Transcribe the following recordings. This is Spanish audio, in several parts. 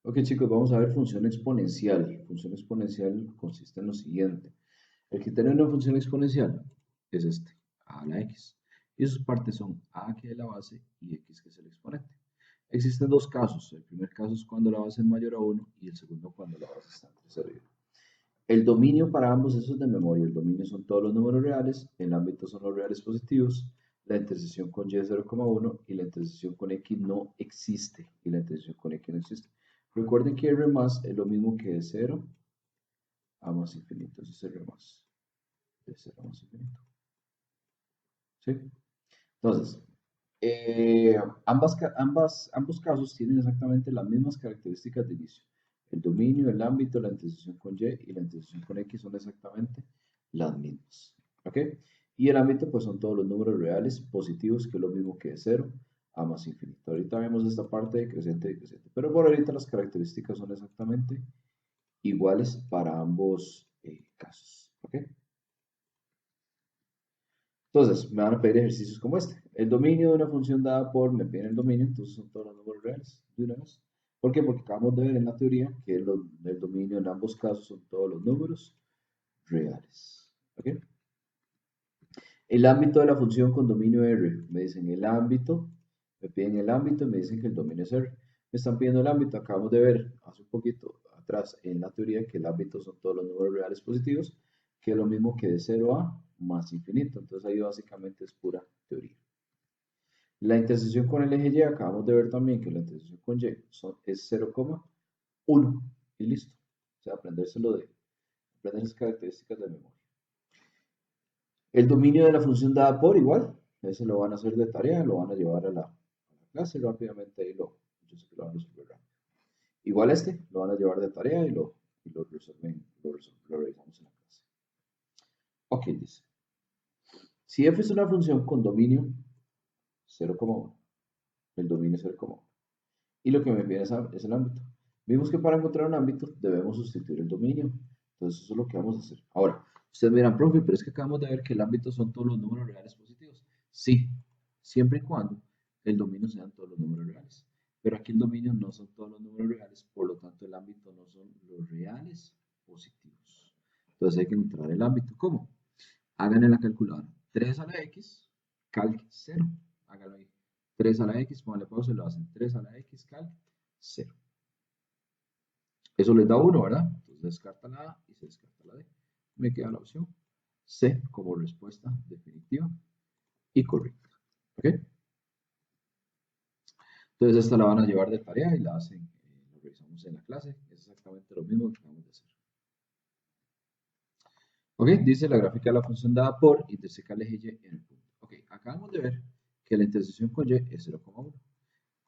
Ok, chicos, vamos a ver función exponencial. Función exponencial consiste en lo siguiente. El que tiene una función exponencial es este, a a la x. Y sus partes son a que es la base y x que es el exponente. Existen dos casos. El primer caso es cuando la base es mayor a 1 y el segundo cuando la base está entre 0 y 1. El dominio para ambos, eso es de memoria. El dominio son todos los números reales, el ámbito son los reales positivos, la intersección con y es 0,1 y la intersección con x no existe. Y la intersección con x no existe. Recuerden que R más es lo mismo que de 0 a más infinito. Eso es R más. De 0 a más infinito. ¿Sí? Entonces, eh, ambos casos tienen exactamente las mismas características de inicio. El dominio, el ámbito, la intersección con y y la intersección con x son exactamente las mismas. ¿Ok? Y el ámbito, pues son todos los números reales positivos, que es lo mismo que de 0 a más infinito. Ahorita vemos esta parte de creciente y decreciente. Pero por ahorita las características son exactamente iguales para ambos casos. ¿Ok? Entonces, me van a pedir ejercicios como este. El dominio de una función dada por, me piden el dominio, entonces son todos los números reales de una vez. ¿Por qué? Porque acabamos de ver en la teoría que el dominio en ambos casos son todos los números reales. ¿Ok? El ámbito de la función con dominio R. Me dicen el ámbito, me piden el ámbito y me dicen que el dominio es R. Me están pidiendo el ámbito. Acabamos de ver hace un poquito atrás en la teoría que el ámbito son todos los números reales positivos, que es lo mismo que de 0 a más infinito. Entonces ahí básicamente es pura teoría. La intersección con el eje Y, acabamos de ver también que la intersección con Y es 0,1 y listo. O sea, aprender esas características de memoria. El dominio de la función dada por igual, ese lo van a hacer de tarea, lo van a llevar a la clase rápidamente ahí yo sé que lo van a resolver rápido. Igual este, lo van a llevar de tarea y lo revisamos en la clase. Ok, dice. Si f es una función con dominio 0,1, el dominio es 0,1. Y lo que me pide es el ámbito. Vimos que para encontrar un ámbito debemos sustituir el dominio. Entonces eso es lo que vamos a hacer. Ahora, ustedes me dirán, profe, pero es que acabamos de ver que el ámbito son todos los números reales positivos. Sí, siempre y cuando el dominio sean todos los números reales. Pero aquí el dominio no son todos los números reales, por lo tanto el ámbito no son los reales positivos. Entonces hay que encontrar el ámbito. ¿Cómo? Hagan en la calculadora 3 a la x, calc 0. Háganlo ahí. 3 a la x, pónganle pausa y lo hacen. 3 a la x, calc 0. Eso les da 1, ¿verdad? Entonces descarta la A y se descarta la D. Me queda la opción C como respuesta definitiva y correcta. ¿Ok? Entonces esta la van a llevar de tarea y la hacen, lo revisamos en la clase. Es exactamente lo mismo que acabamos de hacer. Ok, dice la gráfica de la función dada por interseca el eje Y en el punto. Ok, acabamos de ver que la intersección con Y es 0,1.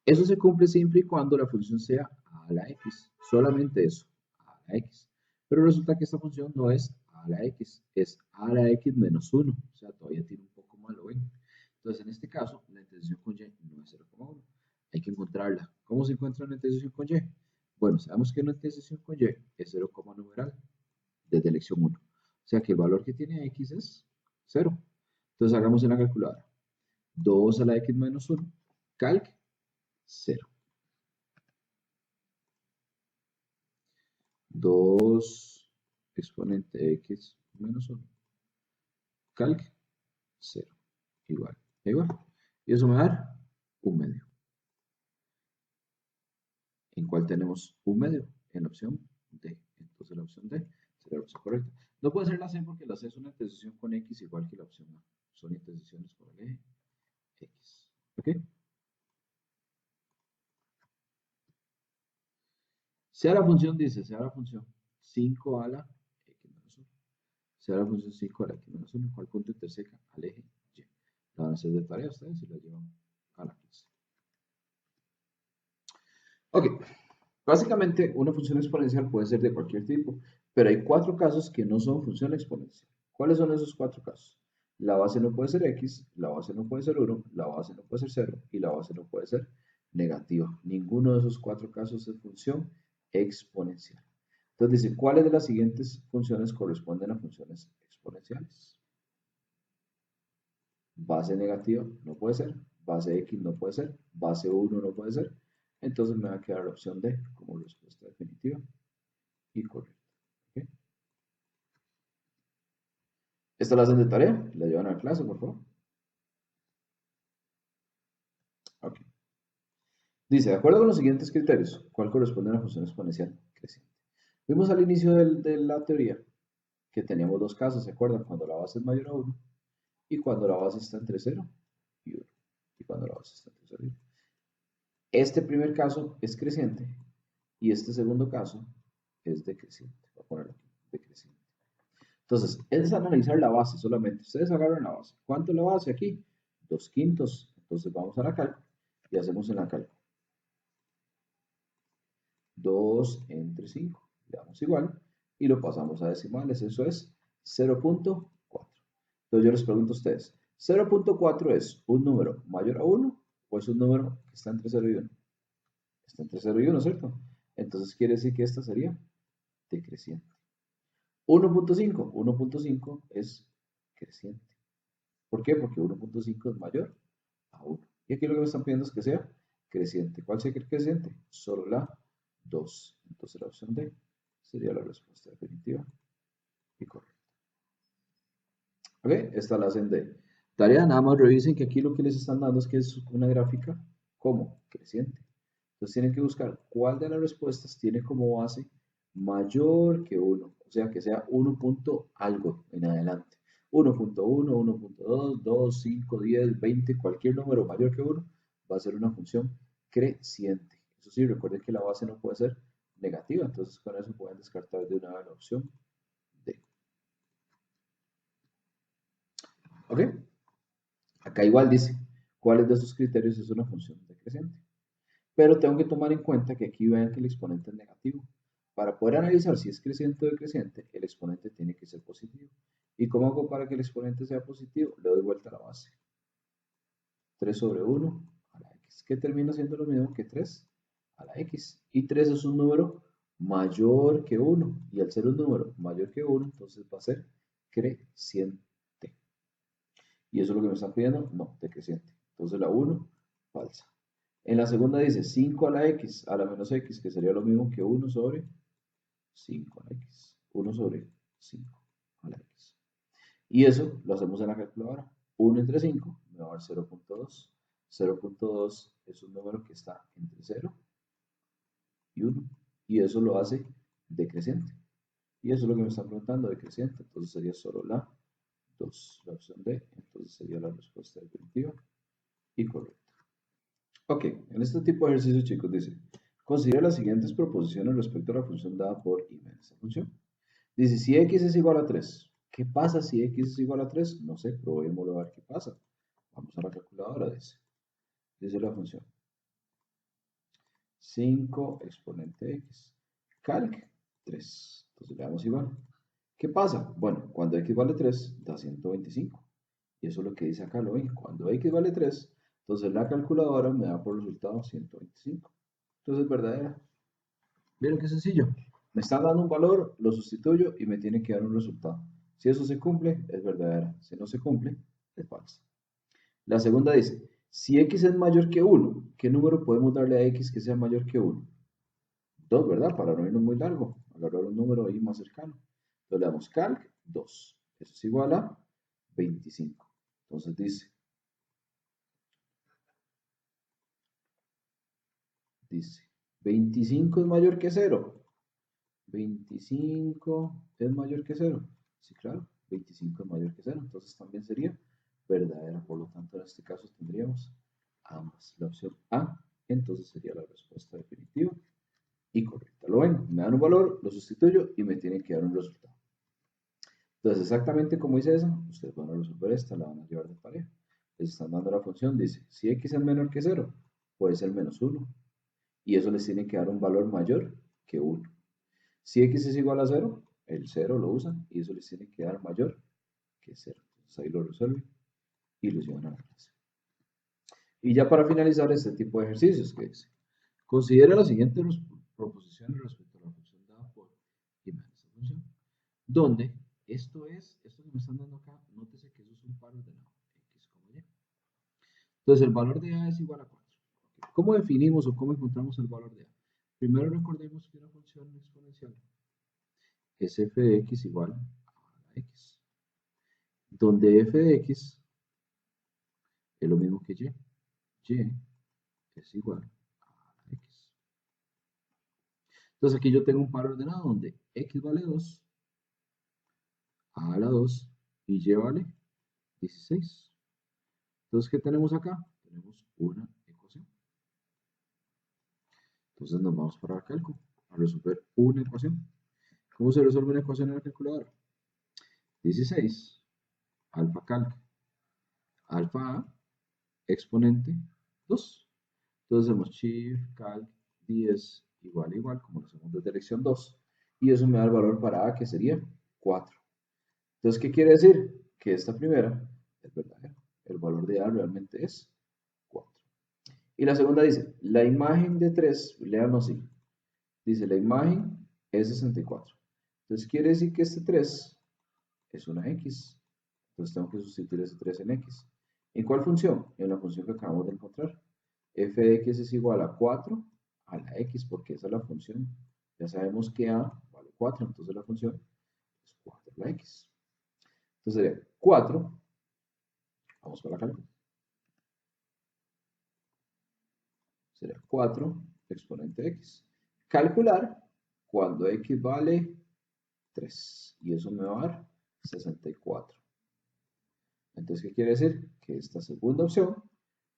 Eso se cumple siempre y cuando la función sea a la x, solamente eso, a la x. Pero resulta que esta función no es a la x, es a la x menos 1, o sea, todavía tiene un poco más, ¿lo ven? Entonces, en este caso, la intersección con y no es 0,1. Hay que encontrarla. ¿Cómo se encuentra una intersección con y? Bueno, sabemos que una intersección con y es 0, numeral desde elección 1. O sea que el valor que tiene x es 0. Entonces, hagamos en la calculadora. 2 a la x menos 1, calc 0. 2 exponente x menos 1. Calc 0. Igual. Igual. Y eso me va a dar un medio. ¿En cuál tenemos un medio? En la opción D. Entonces la opción D será la opción correcta. No puede ser la C porque la C es una intersección con x igual que la opción A. Son intersecciones por el eje x. ¿Ok? Sea la función, dice, sea la función 5 a la x menos 1. Sea la función 5 a la x menos 1. ¿Cuál punto interseca al eje y? La van a hacer de tarea ustedes y la llevan a la clase. Ok, básicamente una función exponencial puede ser de cualquier tipo, pero hay cuatro casos que no son función exponencial. ¿Cuáles son esos cuatro casos? La base no puede ser x, la base no puede ser 1, la base no puede ser 0 y la base no puede ser negativa. Ninguno de esos cuatro casos es función exponencial. Entonces dice, ¿cuáles de las siguientes funciones corresponden a funciones exponenciales? Base negativa no puede ser, base x no puede ser, base 1 no puede ser, entonces me va a quedar la opción D como respuesta definitiva y correcta. ¿Okay? Esta la hacen de tarea, la llevan a la clase, por favor. Okay. Dice, de acuerdo con los siguientes criterios, ¿cuál corresponde a una función exponencial creciente? Vimos al inicio de la teoría que teníamos dos casos, ¿se acuerdan? Cuando la base es mayor a 1 y cuando la base está entre 0 y 1. Y cuando la base está entre 0 y 1. Este primer caso es creciente y este segundo caso es decreciente. Voy a ponerlo aquí, decreciente. Entonces, es analizar la base solamente. Ustedes agarran la base. ¿Cuánto es la base aquí? 2/5. Entonces vamos a la calco y hacemos en la calco 2 entre 5. Le damos igual y lo pasamos a decimales. Eso es 0.4. Entonces yo les pregunto a ustedes, ¿0.4 es un número mayor a 1 o es un número que está entre 0 y 1? Está entre 0 y 1, ¿cierto? Entonces quiere decir que esta sería decreciente. 1.5 es creciente. ¿Por qué? Porque 1.5 es mayor a 1. Y aquí lo que me están pidiendo es que sea creciente. ¿Cuál sería creciente? Solo la 2. Entonces la opción D sería la respuesta definitiva y correcta. ¿Ok? Esta la hacen de tarea. Nada más revisen que aquí lo que les están dando es que es una gráfica como creciente. Entonces tienen que buscar cuál de las respuestas tiene como base mayor que 1. O sea, que sea 1 punto algo en adelante. 1.1, 1.2, 2, 5, 10, 20, cualquier número mayor que 1 va a ser una función creciente. Eso sí, recuerden que la base no puede ser negativa. Entonces con eso pueden descartar de una vez la opción D. ¿Ok? Acá igual dice, ¿cuáles de estos criterios es una función decreciente? Pero tengo que tomar en cuenta que aquí vean que el exponente es negativo. Para poder analizar si es creciente o decreciente, el exponente tiene que ser positivo. ¿Y cómo hago para que el exponente sea positivo? Le doy vuelta a la base. 3 sobre 1 a la x, que termina siendo lo mismo que 3 a la x. Y 3 es un número mayor que 1. Y al ser un número mayor que 1, entonces va a ser creciente. ¿Y eso es lo que me están pidiendo? No, decreciente. Entonces la 1, falsa. En la segunda dice 5 a la x a la menos x, que sería lo mismo que 1 sobre 5 a la x. 1 sobre 5 a la x. Y eso lo hacemos en la calculadora. 1 entre 5 me va a dar 0.2. 0.2 es un número que está entre 0 y 1. Y eso lo hace decreciente. Y eso es lo que me están preguntando, decreciente. Entonces sería solo la 2, la opción D. Entonces sería la respuesta definitiva y correcta. Ok, en este tipo de ejercicio, chicos, dice, considera las siguientes proposiciones respecto a la función dada por I en esta función. Dice, si x es igual a 3, ¿qué pasa si x es igual a 3? No sé, probémoslo a ver qué pasa. Vamos a la calculadora, dice la función. 5 exponente x. Calc 3. Entonces le damos igual. ¿Qué pasa? Bueno, cuando x vale 3, da 125. Y eso es lo que dice acá, lo ven. Cuando x vale 3, entonces la calculadora me da por resultado 125. Entonces es verdadera. Miren qué sencillo. Me están dando un valor, lo sustituyo y me tiene que dar un resultado. Si eso se cumple, es verdadera. Si no se cumple, es falsa. La segunda dice, si x es mayor que 1, ¿qué número podemos darle a x que sea mayor que 1? 2, ¿verdad? Para no irnos muy largo. Agarrar un número ahí más cercano. Entonces le damos calc 2. Eso es igual a 25. Entonces dice, 25 es mayor que 0. 25 es mayor que 0. Sí, claro, 25 es mayor que 0. Entonces también sería verdadera. Por lo tanto, en este caso tendríamos ambas. La opción A, entonces sería la respuesta definitiva y correcta. ¿Lo ven? Me dan un valor, lo sustituyo y me tienen que dar un resultado. Entonces, exactamente como dice esa, ustedes van a resolver esta, la van a llevar de tarea. Les están dando la función, dice, si x es menor que 0, puede ser menos 1. Y eso les tiene que dar un valor mayor que 1. Si x es igual a 0, el 0 lo usan y eso les tiene que dar mayor que 0. Entonces ahí lo resuelven y lo llevan a la clase. Y ya para finalizar este tipo de ejercicios, que dice, considera las siguientes proposiciones respecto a la función dada por esta función, donde esto que me están dando acá, nótese que eso es un par ordenado, x como y. Entonces el valor de a es igual a 4. ¿Cómo definimos o cómo encontramos el valor de A? Primero recordemos que una función exponencial es f de x igual a x, donde f de x es lo mismo que y. Y es igual a x. Entonces aquí yo tengo un par ordenado donde x vale 2, a la 2 y y vale 16. Entonces, ¿qué tenemos acá? Tenemos una ecuación. Entonces nos vamos para el cálculo a resolver una ecuación. ¿Cómo se resuelve una ecuación en la calculadora? 16, alfa calc, alfa a, exponente 2. Entonces hacemos shift calc 10 igual a igual, como lo hacemos desde lección 2. Y eso me da el valor para a, que sería 4. Entonces, ¿qué quiere decir? Que esta primera es verdadera. El valor de a realmente es 4. Y la segunda dice, la imagen de 3, leanlo así. Dice, la imagen es 64. Entonces, quiere decir que este 3 es una x. Entonces, tengo que sustituir ese 3 en x. ¿En cuál función? En la función que acabamos de encontrar. F de x es igual a 4 a la x, porque esa es la función. Ya sabemos que a vale 4, entonces la función es 4 a la x. Entonces sería 4, vamos para la cálculo. Sería 4 exponente x. Calcular cuando x vale 3. Y eso me va a dar 64. Entonces, ¿qué quiere decir? Que esta segunda opción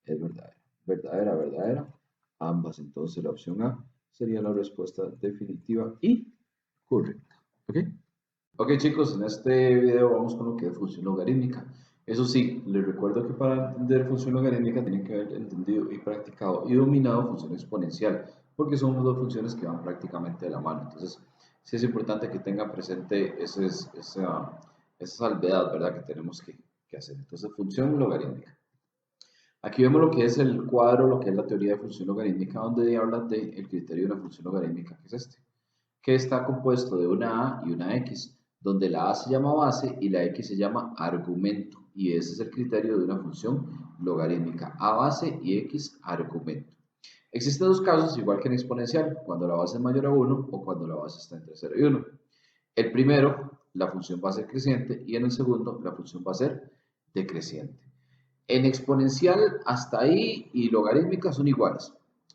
es verdadera. Verdadera, verdadera. Ambas. Entonces, la opción A sería la respuesta definitiva y correcta. ¿Ok? Ok, chicos, en este video vamos con lo que es función logarítmica. Eso sí, les recuerdo que para entender función logarítmica tienen que haber entendido y practicado y dominado función exponencial, porque son dos funciones que van prácticamente de la mano. Entonces, sí es importante que tengan presente esa salvedad, ¿verdad?, que tenemos que hacer. Entonces, función logarítmica. Aquí vemos lo que es el cuadro, lo que es la teoría de función logarítmica, donde habla del criterio de una función logarítmica, que es este, que está compuesto de una a y una x, donde la a se llama base y la x se llama argumento, y ese es el criterio de una función logarítmica, a base y x argumento. Existen dos casos, igual que en exponencial, cuando la base es mayor a 1 o cuando la base está entre 0 y 1. El primero, la función va a ser creciente, y en el segundo, la función va a ser decreciente. En exponencial hasta ahí y logarítmica son iguales,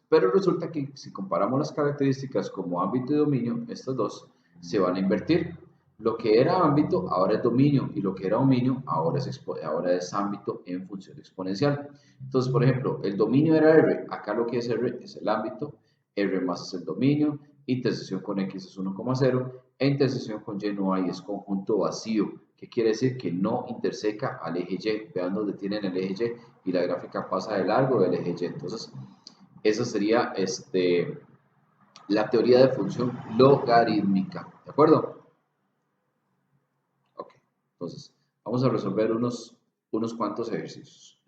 pero resulta que si comparamos las características como ámbito y dominio, estas dos se van a invertir. Lo que era ámbito ahora es dominio, y lo que era dominio ahora es ámbito en función exponencial. Entonces, por ejemplo, el dominio era R, acá lo que es R es el ámbito, R más es el dominio, intersección con X es 1,0 e intersección con Y no hay, es conjunto vacío, que quiere decir que no interseca al eje Y. Vean dónde tienen el eje Y y la gráfica pasa de largo del eje Y. Entonces, esa sería la teoría de función logarítmica. ¿De acuerdo? Ok. Entonces, vamos a resolver unos cuantos ejercicios.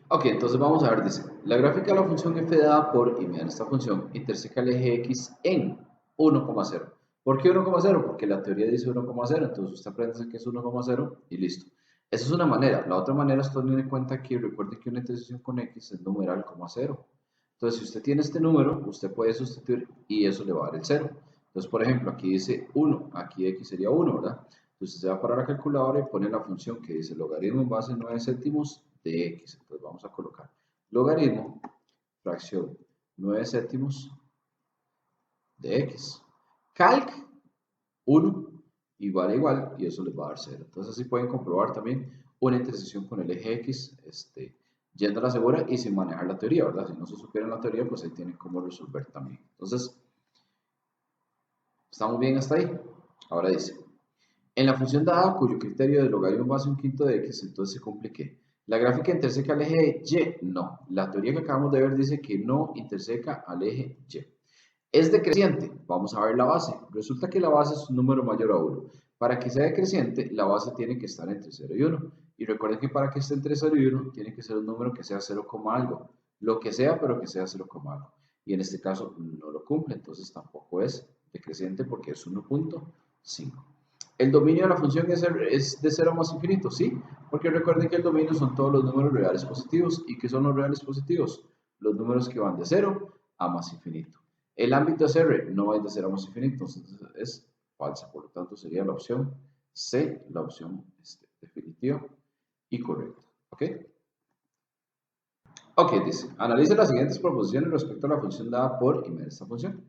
Ok, entonces vamos a ver, dice, la gráfica de la función f dada por, y miren, esta función interseca el eje x en 1,0. ¿Por qué 1,0? Porque la teoría dice 1,0, entonces usted aprende que es 1,0 y listo. Esa es una manera. La otra manera es tener en cuenta que recuerde que una intersección con x es numeral, 0. Entonces, si usted tiene este número, usted puede sustituir y eso le va a dar el 0. Entonces, por ejemplo, aquí dice 1, aquí x sería 1, ¿verdad? Entonces, se va para la calculadora y pone la función que dice logaritmo en base 9 séptimos de x. Entonces, vamos a colocar logaritmo, fracción 9 séptimos de x. Calc 1 igual a igual, y eso les va a dar 0. Entonces, así pueden comprobar también una intersección con el eje x, yendo a la segura y sin manejar la teoría, ¿verdad? Si no se supieran la teoría, pues ahí tienen cómo resolver también. Entonces, ¿estamos bien hasta ahí? Ahora dice, en la función dada, cuyo criterio de logaritmo base un quinto de x, entonces se cumple que la gráfica interseca al eje y, no. La teoría que acabamos de ver dice que no interseca al eje y. Es decreciente, vamos a ver la base. Resulta que la base es un número mayor a 1. Para que sea decreciente, la base tiene que estar entre 0 y 1. Y recuerden que para que esté entre 0 y 1, tiene que ser un número que sea 0, algo. Lo que sea, pero que sea 0, algo. Y en este caso no lo cumple, entonces tampoco es decreciente porque es 1,5. ¿El dominio de la función es de 0 más infinito? Sí, porque recuerden que el dominio son todos los números reales positivos. ¿Y qué son los reales positivos? los números que van de 0 a más infinito. El ámbito es R, no es de 0 a más infinito, entonces es falsa. Por lo tanto, sería la opción C, la opción definitiva y correcta. ¿Ok? Ok, dice, analice las siguientes proposiciones respecto a la función dada por y me da esta función.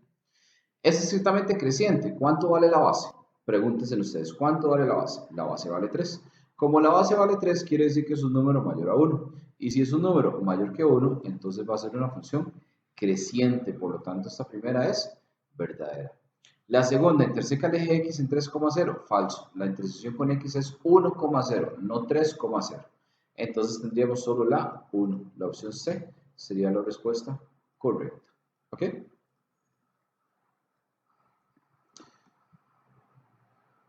Es estrictamente creciente. ¿Cuánto vale la base? Pregúntense ustedes, ¿cuánto vale la base? La base vale 3. Como la base vale 3, quiere decir que es un número mayor a 1. Y si es un número mayor que 1, entonces va a ser una función creciente. Por lo tanto, esta primera es verdadera. La segunda, interseca el eje x en 3,0. Falso. La intersección con x es 1,0, no 3,0. Entonces tendríamos solo la 1. La opción C sería la respuesta correcta. ¿Ok?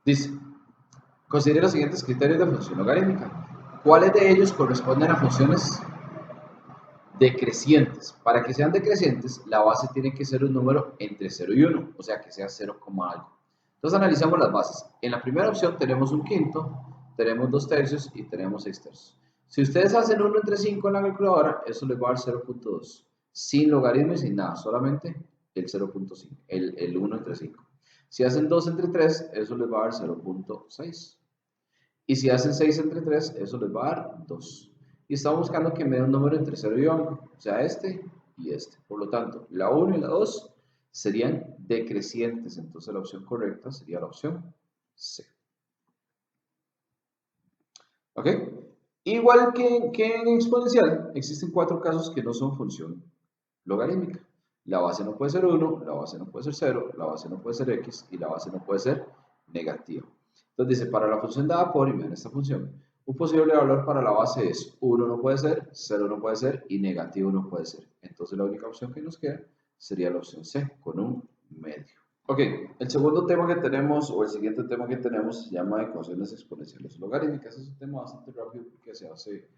Dice, considere los siguientes criterios de función logarítmica. ¿Cuáles de ellos corresponden a funciones decrecientes? Para que sean decrecientes, la base tiene que ser un número entre 0 y 1, o sea que sea 0, algo. Entonces analizamos las bases. En la primera opción tenemos un quinto, tenemos 2 tercios y tenemos 6 tercios. Si ustedes hacen 1 entre 5 en la calculadora, eso les va a dar 0.2. Sin logaritmo y sin nada, solamente el 0.5, el 1 entre 5. Si hacen 2 entre 3, eso les va a dar 0.6. Y si hacen 6 entre 3, eso les va a dar 2. Y estamos buscando que me dé un número entre 0 y 1, o sea, este y este. Por lo tanto, la 1 y la 2 serían decrecientes. Entonces la opción correcta sería la opción C. ¿Ok? Igual que en exponencial, existen 4 casos que no son función logarítmica. La base no puede ser 1, la base no puede ser 0, la base no puede ser x y la base no puede ser negativa. Entonces dice, para la función dada por, y miren esta función, un posible valor para la base es 1 no puede ser, 0 no puede ser y negativo no puede ser. Entonces la única opción que nos queda sería la opción C, con un medio. Ok, el segundo tema que tenemos, o el siguiente tema que tenemos, se llama ecuaciones exponenciales logarítmicas. Es un tema bastante rápido porque se hace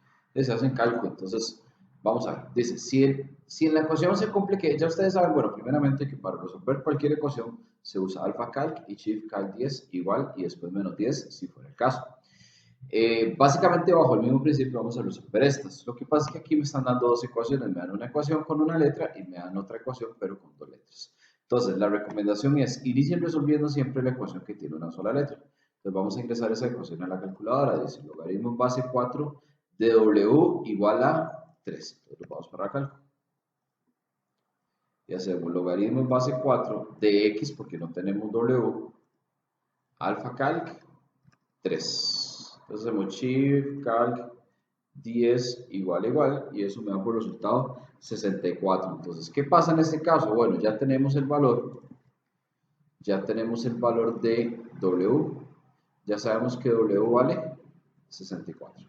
en cálculo. Entonces, vamos a ver. Dice, si en la ecuación se complique, ya ustedes saben, bueno, primeramente que para resolver cualquier ecuación se usa AlphaCalc y ShiftCalc 10 igual y después menos 10 si fuera el caso. Básicamente bajo el mismo principio vamos a resolver estas. Lo que pasa es que aquí me están dando dos ecuaciones. Me dan una ecuación con una letra y me dan otra ecuación pero con dos letras. Entonces, la recomendación es inicien resolviendo siempre la ecuación que tiene una sola letra. Entonces, vamos a ingresar esa ecuación a la calculadora. Dice, logaritmo en base 4 de W igual a 3. Entonces, vamos para el cálculo. Y hacemos logaritmo en base 4 de X, porque no tenemos W, alfa calc 3. Entonces, hacemos shift calc 10 igual, y eso me da por resultado 64. Entonces, ¿qué pasa en este caso? Bueno, ya tenemos el valor de W, ya sabemos que W vale 64.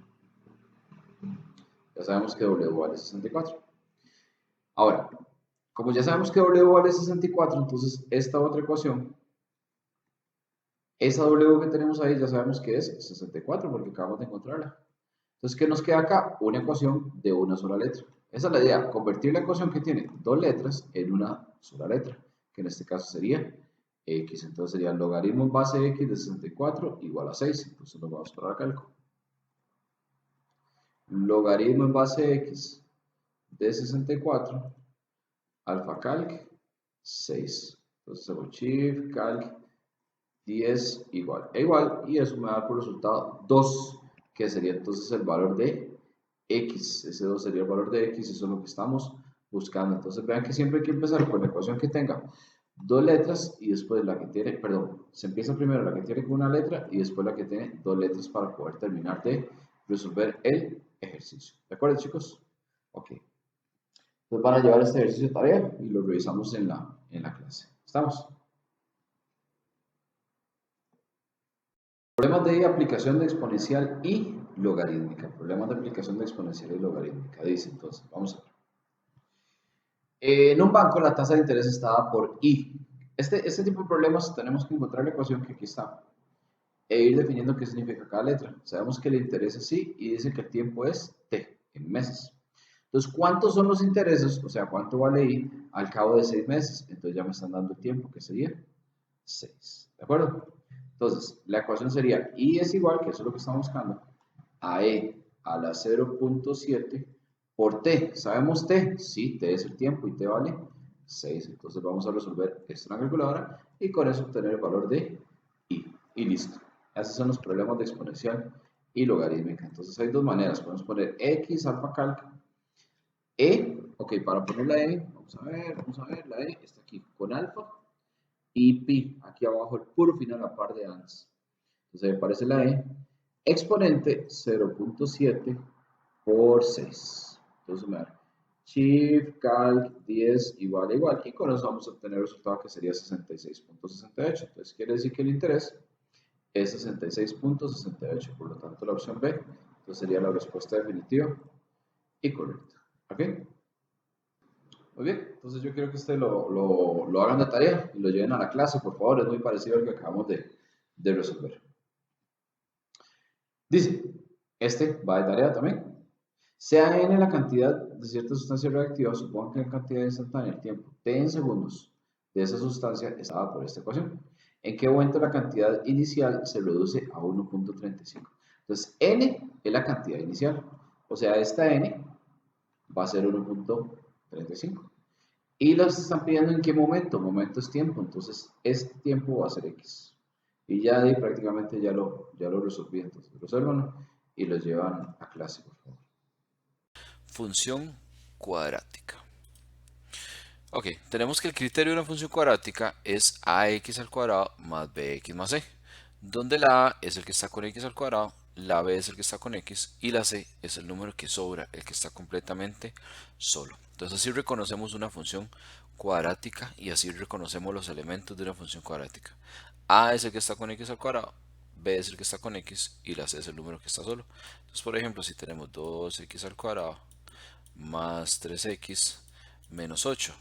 Ya sabemos que W vale 64. Ahora, como ya sabemos que W vale 64, entonces esta otra ecuación, esa W que tenemos ahí, ya sabemos que es 64 porque acabamos de encontrarla. Entonces, ¿qué nos queda acá? Una ecuación de una sola letra. Esa es la idea, convertir la ecuación que tiene dos letras en una sola letra, que en este caso sería x. Entonces sería el logaritmo en base de x de 64 igual a 6. Entonces nos vamos para el cálculo. Logaritmo en base de x de 64, alfa calc 6. Entonces hago shift calc 10 igual e igual, y eso me da por resultado 2, que sería entonces el valor de x. Ese 2 sería el valor de x, eso es lo que estamos buscando. Entonces vean que siempre hay que empezar con la ecuación que tenga dos letras y después la que tiene, perdón, se empieza primero la que tiene con una letra y después la que tiene dos letras para poder terminar de resolver el ejercicio. ¿De acuerdo, chicos? Ok. Entonces van a llevar este ejercicio de tarea y lo revisamos en la clase. ¿Estamos? Problemas de aplicación de exponencial y logarítmica. Problemas de aplicación de exponencial y logarítmica. Dice entonces, vamos a ver. En un banco la tasa de interés está dada por I. Este tipo de problemas tenemos que encontrar la ecuación que aquí está e ir definiendo qué significa cada letra. Sabemos que el interés es I y dice que el tiempo es T, en meses. Entonces, ¿cuántos son los intereses? O sea, ¿cuánto vale I al cabo de 6 meses? Entonces ya me están dando el tiempo, que sería 6. ¿De acuerdo? Entonces, la ecuación sería I es igual, que eso es lo que estamos buscando, a E a la 0.7 por t. ¿Sabemos t? Sí, t es el tiempo y t vale 6. Entonces vamos a resolver esto en la calculadora y con eso obtener el valor de i. Y listo. Esos son los problemas de exponencial y logarítmica. Entonces hay dos maneras. Podemos poner x alfa calc e. Ok, para poner la e, vamos a ver, la e está aquí con alfa y pi, aquí abajo el puro final, la par de antes. Entonces me aparece la e, exponente 0.7 por 6. Entonces me da shift calc 10 igual a igual, y con eso vamos a obtener el resultado que sería 66.68. Entonces quiere decir que el interés es 66.68, por lo tanto la opción B entonces sería la respuesta definitiva y correcta. ¿Ok? Muy bien, entonces yo quiero que ustedes lo hagan de tarea y lo lleven a la clase, por favor, es muy parecido al que acabamos de resolver. Dice, este va de tarea también. Sea n la cantidad de cierta sustancia reactiva, supongan que la cantidad instantánea en el tiempo t en segundos de esa sustancia es dada por esta ecuación. ¿En qué momento la cantidad inicial se reduce a 1.35? Entonces, n es la cantidad inicial, o sea, esta n va a ser 1.35. Y los están pidiendo en qué momento. Momento es tiempo, entonces este tiempo va a ser x. Y ya de ahí prácticamente ya lo resolví. Entonces resuélvanlo y los llevan a clase, por favor. Función cuadrática. Ok, tenemos que el criterio de una función cuadrática es ax al cuadrado más bx más c, donde la a es el que está con x al cuadrado, la b es el que está con x y la c es el número que sobra, el que está completamente solo. Entonces así reconocemos una función cuadrática y así reconocemos los elementos de una función cuadrática. A es el que está con x al cuadrado, b es el que está con x y la c es el número que está solo. Entonces, por ejemplo, si tenemos 2x al cuadrado más 3x menos 8.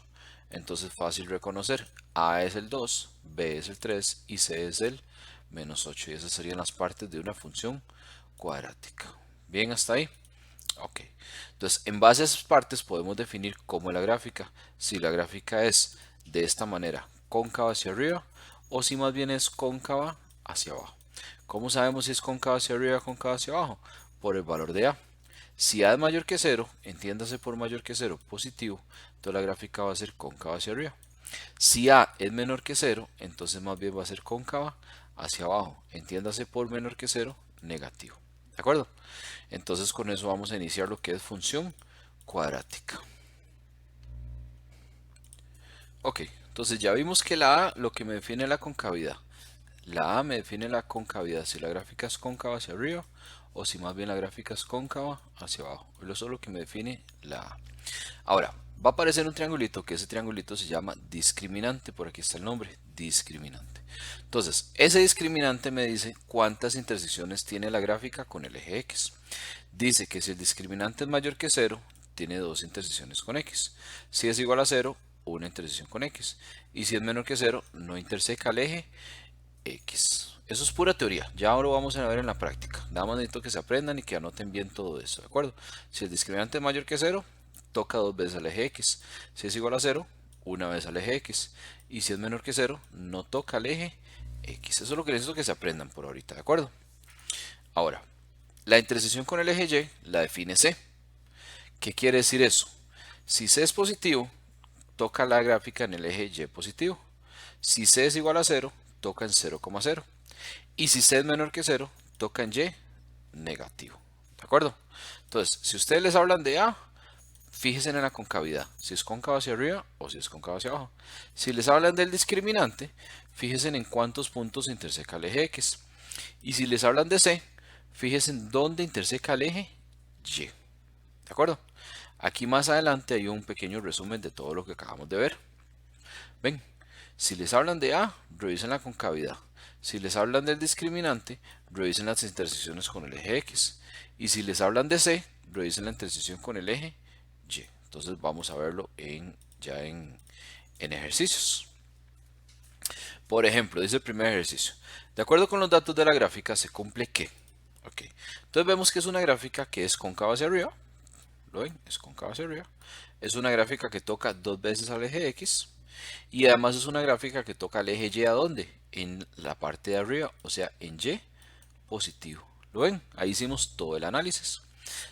Entonces fácil reconocer, a es el 2, b es el 3 y c es el menos 8. Y esas serían las partes de una función cuadrática. Bien, hasta ahí. Ok. Entonces, en base a esas partes podemos definir cómo es la gráfica. Si la gráfica es de esta manera, cóncava hacia arriba, o si más bien es cóncava hacia abajo. ¿Cómo sabemos si es cóncava hacia arriba o cóncava hacia abajo? Por el valor de a. Si a es mayor que 0, entiéndase por mayor que 0 positivo, entonces la gráfica va a ser cóncava hacia arriba. Si a es menor que 0, entonces más bien va a ser cóncava hacia abajo, entiéndase por menor que 0 negativo. ¿De acuerdo? Entonces con eso vamos a iniciar lo que es función cuadrática. Ok, entonces ya vimos que la a lo que me define la concavidad. La a me define la concavidad, si la gráfica es cóncava hacia arriba o si más bien la gráfica es cóncava hacia abajo. Eso es lo que me define la a. Ahora, va a aparecer un triangulito, que ese triangulito se llama discriminante, por aquí está el nombre, discriminante. Entonces, ese discriminante me dice cuántas intersecciones tiene la gráfica con el eje X. Dice que si el discriminante es mayor que 0, tiene dos intersecciones con X. Si es igual a 0, una intersección con X. Y si es menor que 0, no interseca el eje X. Eso es pura teoría, ya ahora lo vamos a ver en la práctica. Nada más necesito que se aprendan y que anoten bien todo eso, ¿de acuerdo? Si el discriminante es mayor que 0, toca dos veces al eje X. Si es igual a 0, una vez al eje X. Y si es menor que 0, no toca al eje X. Eso es lo que necesito que se aprendan por ahorita, ¿de acuerdo? Ahora, la intersección con el eje Y la define C. ¿Qué quiere decir eso? Si C es positivo, toca la gráfica en el eje Y positivo. Si C es igual a 0, toca en 0,0. Y si C es menor que 0, toca en Y negativo. ¿De acuerdo? Entonces, si ustedes les hablan de A, fíjense en la concavidad, si es cóncava hacia arriba o si es cóncava hacia abajo. Si les hablan del discriminante, fíjense en cuántos puntos interseca el eje X. Y si les hablan de C, fíjense en dónde interseca el eje Y. ¿De acuerdo? Aquí más adelante hay un pequeño resumen de todo lo que acabamos de ver. Ven, si les hablan de A, revisen la concavidad. Si les hablan del discriminante, revisen las intersecciones con el eje X. Y si les hablan de C, revisen la intersección con el eje Y. Entonces vamos a verlo ya en ejercicios. Por ejemplo, dice el primer ejercicio. De acuerdo con los datos de la gráfica, se cumple que. Ok. Entonces vemos que es una gráfica que es cóncava hacia arriba. ¿Lo ven? Es cóncava hacia arriba. Es una gráfica que toca dos veces al eje X. Y además es una gráfica que toca el eje Y ¿a dónde? En la parte de arriba, o sea, en Y positivo. ¿Lo ven? Ahí hicimos todo el análisis.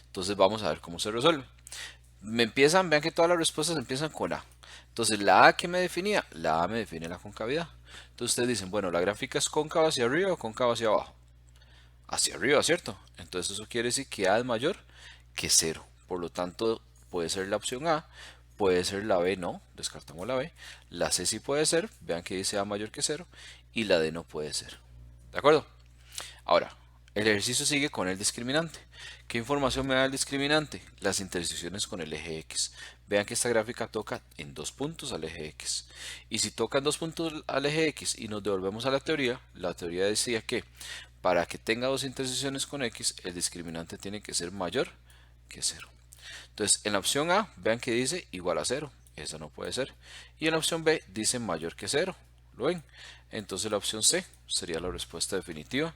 Entonces vamos a ver cómo se resuelve. vean que todas las respuestas empiezan con A. Entonces la A que me definía, la A me define la concavidad. Entonces ustedes dicen, bueno, la gráfica es cóncava hacia arriba o cóncava hacia abajo. Hacia arriba, ¿cierto? Entonces eso quiere decir que A es mayor que cero. Por lo tanto, puede ser la opción A, puede ser la B, no, descartamos la B. La C sí puede ser, vean que dice A mayor que cero, y la D no puede ser. ¿De acuerdo? Ahora, el ejercicio sigue con el discriminante. ¿Qué información me da el discriminante? Las intersecciones con el eje X. Vean que esta gráfica toca en dos puntos al eje X. Y si toca en dos puntos al eje X y nos devolvemos a la teoría decía que para que tenga dos intersecciones con X, el discriminante tiene que ser mayor que cero. Entonces, en la opción A, vean que dice igual a cero. Esa no puede ser. Y en la opción B dice mayor que cero. ¿Lo ven? Entonces la opción C sería la respuesta definitiva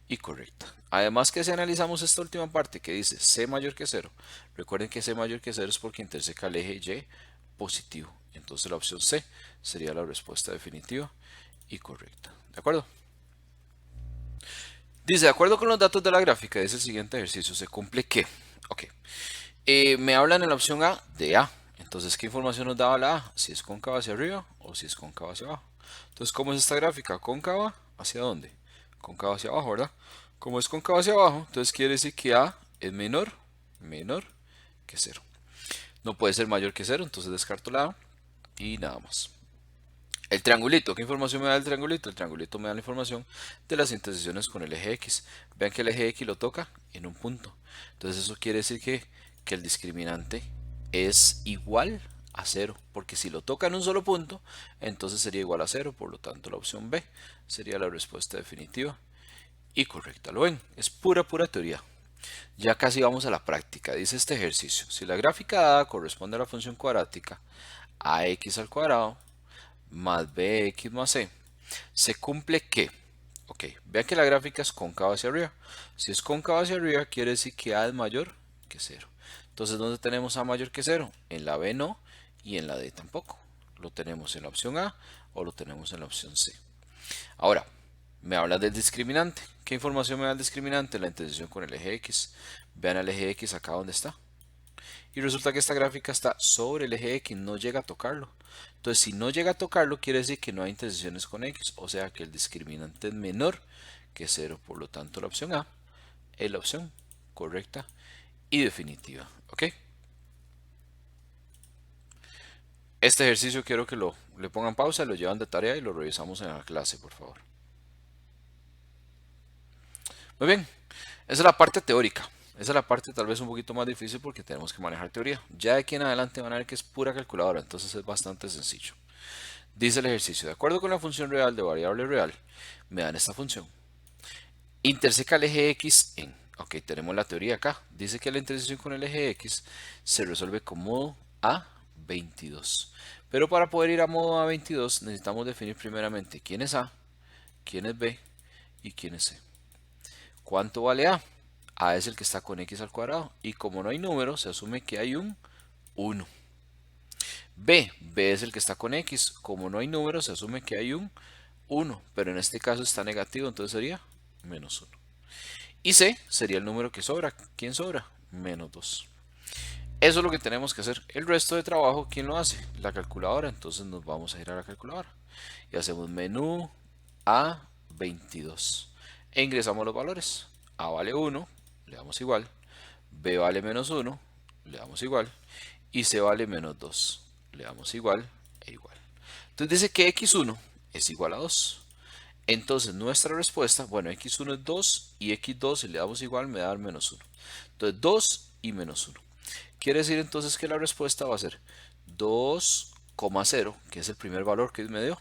y correcta. Además que si analizamos esta última parte que dice C mayor que cero, recuerden que C mayor que cero es porque interseca el eje Y positivo. Entonces la opción C sería la respuesta definitiva y correcta. ¿De acuerdo? Dice, de acuerdo con los datos de la gráfica, dice el siguiente ejercicio, se cumple que, ok, me hablan en la opción A de A. Entonces, ¿qué información nos daba la A? Si es cóncava hacia arriba o si es cóncava hacia abajo. Entonces, ¿cómo es esta gráfica? ¿Cóncava hacia dónde? Cóncava hacia abajo, ¿verdad? Como es cóncava hacia abajo, entonces quiere decir que A es menor que cero. No puede ser mayor que cero, entonces descarto la A y nada más. El triangulito, ¿qué información me da el triangulito? El triangulito me da la información de las intersecciones con el eje X. Vean que el eje X lo toca en un punto. Entonces eso quiere decir que el discriminante es igual a cero. Porque si lo toca en un solo punto, entonces sería igual a cero. Por lo tanto, la opción B sería la respuesta definitiva y correcta. ¿Lo ven? Es pura teoría. Ya casi vamos a la práctica. Dice este ejercicio. Si la gráfica dada corresponde a la función cuadrática ax al cuadrado más bx más c, se cumple que, ok, vean que la gráfica es cóncava hacia arriba. Si es cóncava hacia arriba, quiere decir que a es mayor que cero. Entonces, ¿dónde tenemos a mayor que cero? En la B no y en la D tampoco. Lo tenemos en la opción A o lo tenemos en la opción C. Ahora, me habla del discriminante. ¿Qué información me da el discriminante? La intersección con el eje X. Vean el eje X acá donde está. Y resulta que esta gráfica está sobre el eje X, no llega a tocarlo. Entonces, si no llega a tocarlo, quiere decir que no hay intersecciones con X, o sea que el discriminante es menor que cero. Por lo tanto, la opción A es la opción correcta y definitiva. ¿Ok? Este ejercicio quiero que le pongan pausa, lo llevan de tarea y lo revisamos en la clase, por favor. Muy bien, esa es la parte teórica. Esa es la parte tal vez un poquito más difícil porque tenemos que manejar teoría. Ya de aquí en adelante van a ver que es pura calculadora, entonces es bastante sencillo. Dice el ejercicio, de acuerdo con la función real de variable real, me dan esta función. Interseca el eje X en, ok, tenemos la teoría acá. Dice que la intersección con el eje X se resuelve con modo A22. Pero para poder ir a modo A22 necesitamos definir primeramente quién es A, quién es B y quién es C. ¿Cuánto vale A? A es el que está con X al cuadrado. Y como no hay número, se asume que hay un 1. B es el que está con X. Como no hay número, se asume que hay un 1. Pero en este caso está negativo, entonces sería menos 1. Y C sería el número que sobra. ¿Quién sobra? Menos 2. Eso es lo que tenemos que hacer. El resto de trabajo, ¿quién lo hace? La calculadora. Entonces nos vamos a ir a la calculadora. Y hacemos menú A22. E ingresamos los valores. A vale 1, le damos igual. B vale menos 1, le damos igual. Y C vale menos 2, le damos igual e igual. Entonces dice que x1 es igual a 2. Entonces nuestra respuesta, bueno, x1 es 2 y x2 si le damos igual me da menos 1. Entonces 2 y menos 1. Quiere decir entonces que la respuesta va a ser 2,0, que es el primer valor que me dio.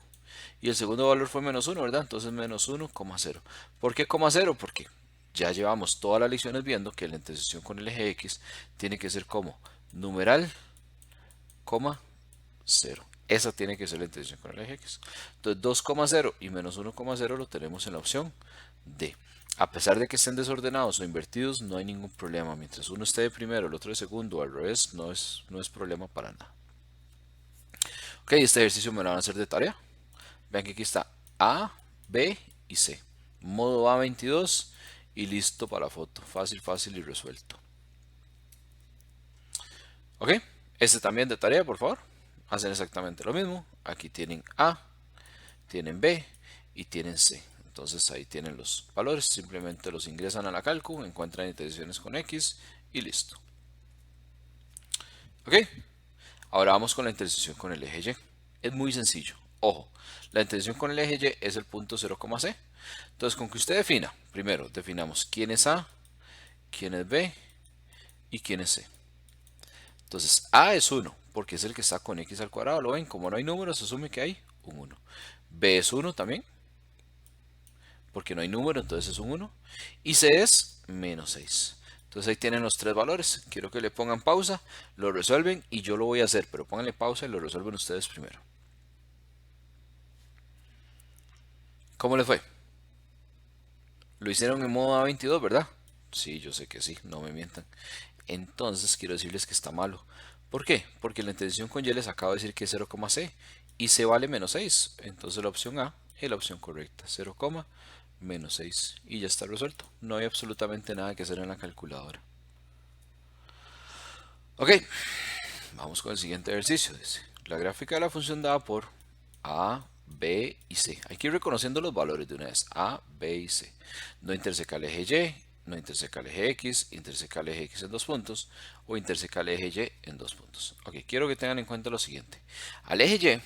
Y el segundo valor fue menos 1, ¿verdad? Entonces menos 1,0. ¿Por qué 0? Porque ya llevamos todas las lecciones viendo que la intersección con el eje X tiene que ser como numeral, coma, 0. Esa tiene que ser la intersección con el eje X. Entonces 2,0 y menos 1,0 lo tenemos en la opción D. A pesar de que estén desordenados o invertidos, no hay ningún problema. Mientras uno esté de primero, el otro de segundo, o al revés, no es problema para nada. Ok, este ejercicio me lo van a hacer de tarea. Vean que aquí está A, B y C. Modo A22 y listo para la foto. Fácil y resuelto. Ok, este también de tarea, por favor. Hacen exactamente lo mismo. Aquí tienen A, tienen B y tienen C. Entonces ahí tienen los valores. Simplemente los ingresan a la calcu, encuentran intersecciones con X y listo. Ok, ahora vamos con la intersección con el eje Y. Es muy sencillo. Ojo, la intersección con el eje Y es el punto 0,C. Entonces con que usted defina, primero definamos quién es A, quién es B y quién es C. Entonces A es 1, porque es el que está con X al cuadrado. ¿Lo ven? Como no hay números, se asume que hay un 1. B es 1 también, porque no hay número, entonces es un 1. Y C es menos 6. Entonces ahí tienen los tres valores. Quiero que le pongan pausa, lo resuelven y yo lo voy a hacer, pero pónganle pausa y lo resuelven ustedes primero. ¿Cómo les fue? Lo hicieron en modo A22, ¿verdad? Sí, yo sé que sí, no me mientan. Entonces quiero decirles que está malo. ¿Por qué? Porque la intersección con Y les acabo de decir que es 0,C y C vale menos 6. Entonces la opción A es la opción correcta, 0, menos 6. Y ya está resuelto. No hay absolutamente nada que hacer en la calculadora. Ok, vamos con el siguiente ejercicio. Dice, la gráfica de la función dada por A, B y C. Hay que ir reconociendo los valores de una vez. A, B y C. No interseca el eje Y, no interseca el eje X, interseca el eje X en dos puntos o interseca el eje Y en dos puntos. Ok, quiero que tengan en cuenta lo siguiente. Al eje Y,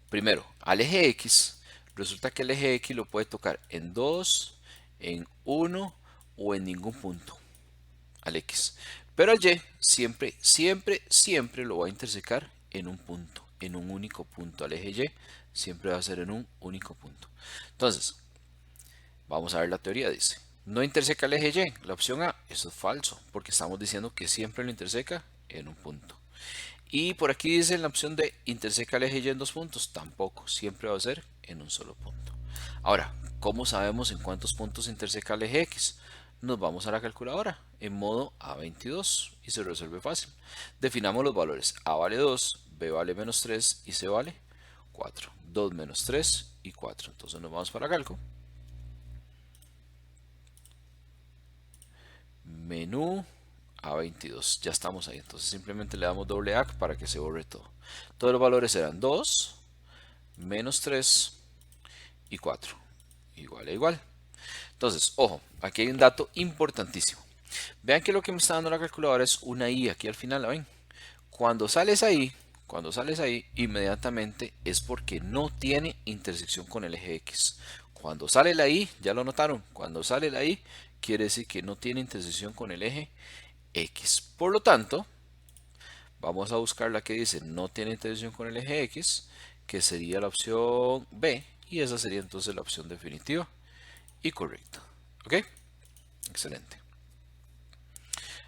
primero, al eje X, resulta que el eje X lo puede tocar en 2, en 1 o en ningún punto. Al X. Pero al Y siempre, siempre, siempre lo va a intersecar en un punto, en un único punto. Al eje Y siempre va a ser en un único punto. Entonces, vamos a ver la teoría, dice. No interseca el eje Y, la opción A, eso es falso, porque estamos diciendo que siempre lo interseca en un punto. Y por aquí dice en la opción de interseca el eje Y en dos puntos, tampoco, siempre va a ser en un solo punto. Ahora, ¿cómo sabemos en cuántos puntos interseca el eje X? Nos vamos a la calculadora en modo A22 y se resuelve fácil. Definamos los valores. A vale 2, B vale menos 3 y C vale 4. 2 menos 3 y 4. Entonces nos vamos para cálculo. Menú A22. Ya estamos ahí. Entonces simplemente le damos doble A para que se borre todo. Todos los valores eran 2, menos 3 y 4. Igual a igual. Entonces, ojo, aquí hay un dato importantísimo. Vean que lo que me está dando la calculadora es una I aquí al final, ¿la ven? Cuando sales ahí, inmediatamente es porque no tiene intersección con el eje X. Cuando sale la I, ya lo notaron, cuando sale la I, quiere decir que no tiene intersección con el eje X. Por lo tanto, vamos a buscar la que dice no tiene intersección con el eje X, que sería la opción B, y esa sería entonces la opción definitiva y correcta. ¿Ok? Excelente.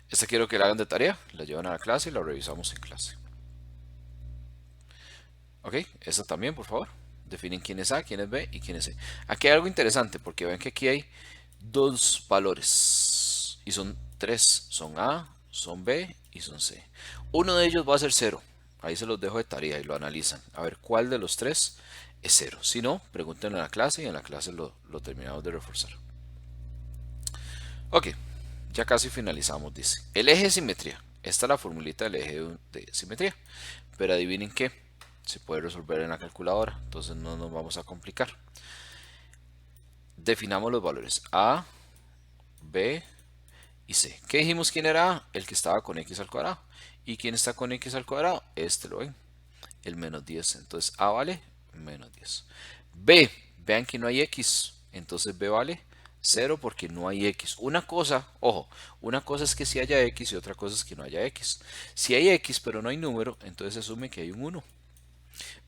Esta quiero que la hagan de tarea, la llevan a la clase y la revisamos en clase. Ok, esta también, por favor. Definen quién es A, quién es B y quién es C. Aquí hay algo interesante porque ven que aquí hay dos valores y son tres. Son A, son B y son C. Uno de ellos va a ser 0. Ahí se los dejo de tarea y lo analizan. A ver cuál de los tres es 0. Si no, pregúntenlo en la clase y en la clase lo terminamos de reforzar. Ok, ya casi finalizamos, dice. El eje de simetría. Esta es la formulita del eje de simetría. Pero adivinen qué. Se puede resolver en la calculadora. Entonces no nos vamos a complicar. Definamos los valores A, B y C. ¿Qué dijimos quién era A? El que estaba con X al cuadrado. ¿Y quién está con X al cuadrado? Este lo ven. El menos 10. Entonces A vale menos 10. B. Vean que no hay X. Entonces B vale 0 porque no hay X. Una cosa, ojo, una cosa es que si haya X y otra cosa es que no haya X. Si hay X pero no hay número, entonces se asume que hay un 1.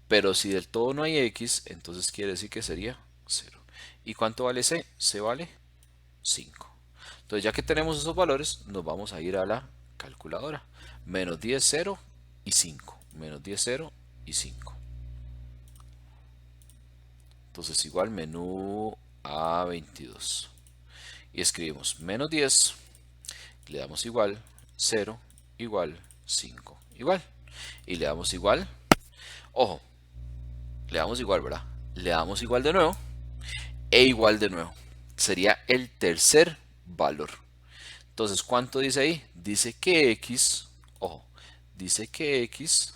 Pero si del todo no hay X, entonces quiere decir que sería 0. ¿Y cuánto vale C? C vale 5. Entonces ya que tenemos esos valores, nos vamos a ir a la calculadora. Menos 10, 0 y 5. Menos 10, 0 y 5. Entonces igual menú A22. Y escribimos menos 10, le damos igual, 0, igual, 5, igual. Y le damos igual, ojo, le damos igual, ¿verdad? Le damos igual de nuevo e igual de nuevo. Sería el tercer valor. Entonces, ¿cuánto dice ahí? Dice que X Ojo, dice que x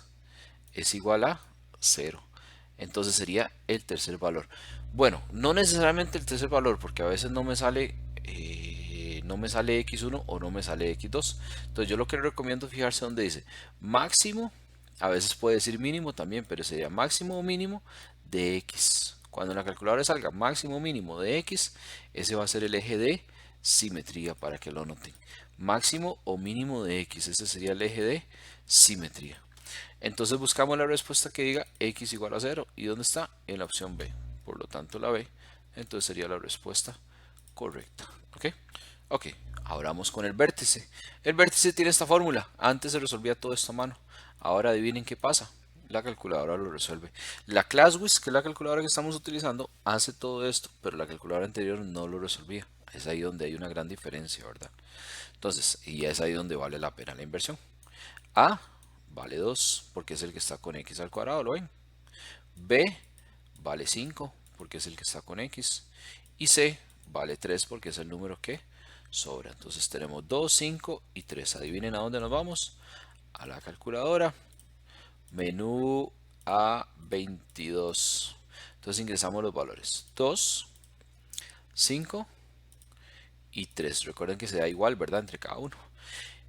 es igual a 0. Entonces sería el tercer valor. Bueno, no necesariamente el tercer valor, porque a veces no me sale x1 o no me sale x2. Entonces yo lo que les recomiendo fijarse donde dice máximo, a veces puede decir mínimo también, pero sería máximo o mínimo de x. Cuando en la calculadora salga máximo o mínimo de x, ese va a ser el eje de simetría para que lo noten. Máximo o mínimo de x, ese sería el eje de simetría. Entonces buscamos la respuesta que diga x igual a 0. ¿Y dónde está? En la opción B. Por lo tanto la B, entonces sería la respuesta correcta. ¿Ok? Ok, ahora vamos con el vértice. El vértice tiene esta fórmula. Antes se resolvía todo esto a mano. Ahora adivinen qué pasa. La calculadora lo resuelve. La ClassWiz, que es la calculadora que estamos utilizando, hace todo esto, pero la calculadora anterior no lo resolvía. Es ahí donde hay una gran diferencia, ¿verdad? Entonces, y es ahí donde vale la pena la inversión. A vale 2 porque es el que está con x al cuadrado, ¿lo ven? B vale 5 porque es el que está con x. Y C vale 3 porque es el número que sobra. Entonces tenemos 2, 5 y 3. Adivinen a dónde nos vamos. A la calculadora. Menú A22. Entonces ingresamos los valores. 2, 5 y 3. Recuerden que se da igual, ¿verdad? Entre cada uno.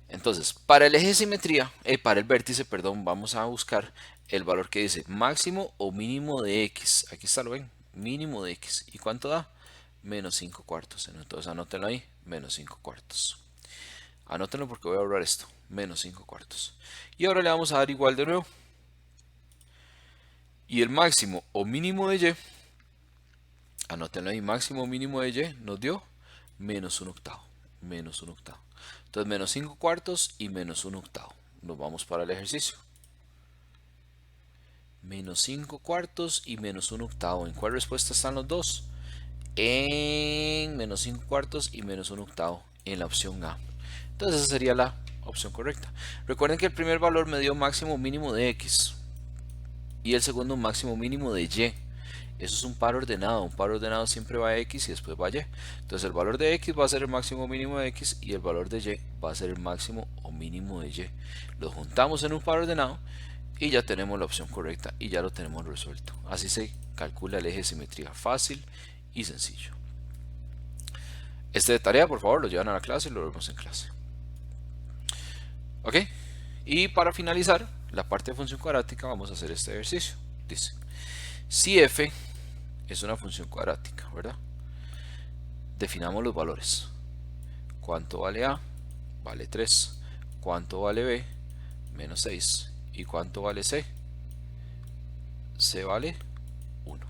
Entonces, para el eje de simetría, para el vértice, perdón, vamos a buscar el valor que dice máximo o mínimo de x. Aquí está, lo ven, mínimo de x. ¿Y cuánto da? Menos 5 cuartos. Entonces anótenlo ahí, menos 5 cuartos. Anótenlo porque voy a borrar esto, menos 5 cuartos. Y ahora le vamos a dar igual de nuevo. Y el máximo o mínimo de y, anótenlo ahí, máximo o mínimo de y nos dio menos 1 octavo. Menos 1 octavo. Entonces menos 5 cuartos y menos 1 octavo. Nos vamos para el ejercicio. Menos 5 cuartos y menos 1 octavo. ¿En cuál respuesta están los dos? En menos 5 cuartos y menos 1 octavo. En la opción A. Entonces esa sería la opción correcta. Recuerden que el primer valor me dio máximo mínimo de x. Y el segundo máximo mínimo de y. Eso es un par ordenado. Un par ordenado siempre va a x y después va a y. Entonces el valor de x va a ser el máximo mínimo de x y el valor de y va a ser el máximo o mínimo de y. Los juntamos en un par ordenado y ya tenemos la opción correcta y ya lo tenemos resuelto. Así se calcula el eje de simetría, fácil y sencillo. Este de tarea, por favor, lo llevan a la clase y lo vemos en clase. Ok, y para finalizar la parte de función cuadrática vamos a hacer este ejercicio. Dice, si f es una función cuadrática, ¿verdad? Definamos los valores. ¿Cuánto vale a? Vale 3. ¿Cuánto vale b? Menos 6. ¿Y cuánto vale c? C vale 1.